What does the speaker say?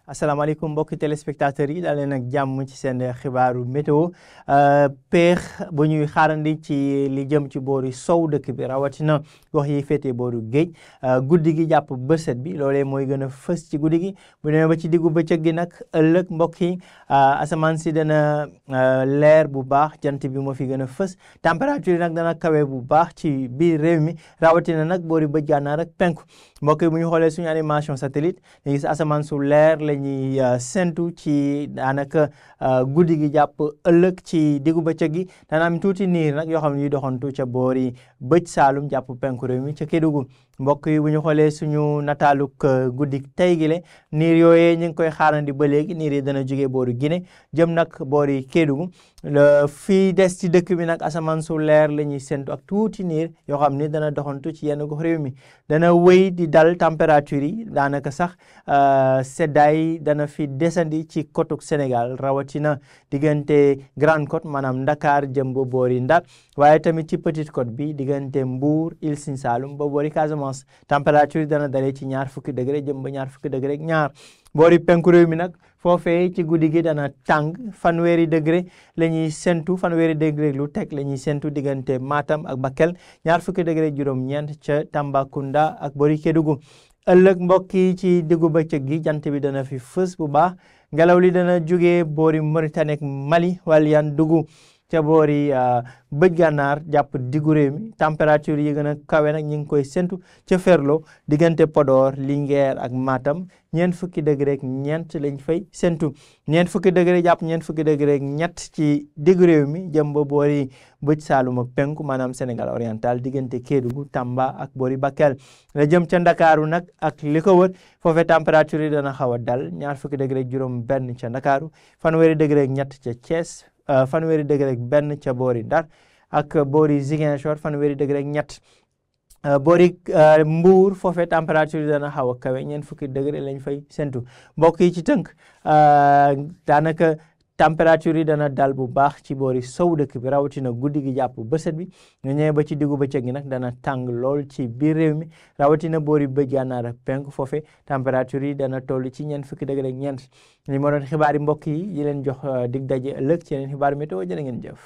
asalaamaaleykum mbokki téléspectateurs yi daal leen ak jàmm ci seen xibaaru météo peex bu ñuy xaarandi ci li jëm ci boori sow dëkk bi rawatina gox yi féetee booru géej guddi gi jàpp bëset bi loolee mooy gën a fës ci guddi gi bu demee ba ci diggu bëccëg gi nag ëllëg mbokk yi asamaan si dana leer bu baax jant bi moo fi gën a fës température yi nag dana kawe bu baax ci biir réew mi rawatina nag boori bëj gànnaar ak penku mbokk yi bu ñu xoolee suñu animation satellite ñu gis asamaan su leer la ñuy séntu ci daanaka guddi gi jàpp ëllëg ci diggu bëccëg gi dana am tuuti niir nag yoo xam ne ñuy doxantu ca boori bëj saalum jàpp penku réew mi ca Kédougou mbokk yi bu ñu xoolee suñu nataaluk guddi tey gi le niir yooyee ñu ngi koy xaarandi ba léegi niir yi dana jógee boori Guinée jëm nag boori Kédougou fii des ci dëkk bi nag asamaan su leer la ñuy séntu ak tuuti niir yoo xam ni dana doxantu ci yenn gox réew mi dana wéy di dal température yi daanaka sax seddaay dana fi desandi ci kotuk Sénégal rawatina diggante Grande Côte maanaam Ndakaar jëm ba boori Ndar waaye tamit ci Petite Côte bi diggante Mbour Île Sine Saloum ba boori Casamance température dana dalee ci 20 degré jëm ba 20 degré ak ñaar boori penku réew mi nag foofee ci guddi gi dana tàng 20 degré la ñuy séntu 20 degré lu teg la ñuy séntu diggante Matam ak Bakel 20 degré juróom-ñeent ca Tambacounda ak boori Kédougou ëllëg mbokk yi ci diggu bëccëg gi jant bi dana fi fës bu baax ngelaw li dana jógee boori Mauritanie ak Mali wala yan dugg ca boori bëj gànnaar jàpp diggu réew mi température yi gën a kawe nag ñu ngi koy séntu ca Ferlo diggante Podor Linguère ak Matam 20 degré ak ñeent lañ fay séntu 20 degré jàpp 20 degré ak ñett ci diggu réew mi jëm ba boori bëj Saalum ak penku maanaam Sénégal oriental diggante Kédougou Tamba ak boori Bakel la jëm ca Ndakaaru nag ak li ko wër foofee température yi dana xaw a dal 20 degré ak juróom benn ca Ndakaaru 20 degré ak ñett ca Thiès 20 degré ak benn ca boori Ndar ak boori Ziguinchor 20 degré ak ñett boori Mbuur foofee température dana xaw a kawe 20 degré lañ fay séntu mbokk yi ci tënk daanaka température yi dana dal bu baax ci boori sow dëkk bi rawatina guddi gi jàpp bëset bi ñu ñëwee ba ci diggu bëccëg gi nag dana tàng lool ci biir réew mi rawatina boori bëj gànnaar ak penku foofee température yi dana toll ci 20 degré ak ñeent li ma doon xibaar yi mbokk yi di leen jox dig daje ëllëg ci yeneen xibaar météo jërë ngeen jëf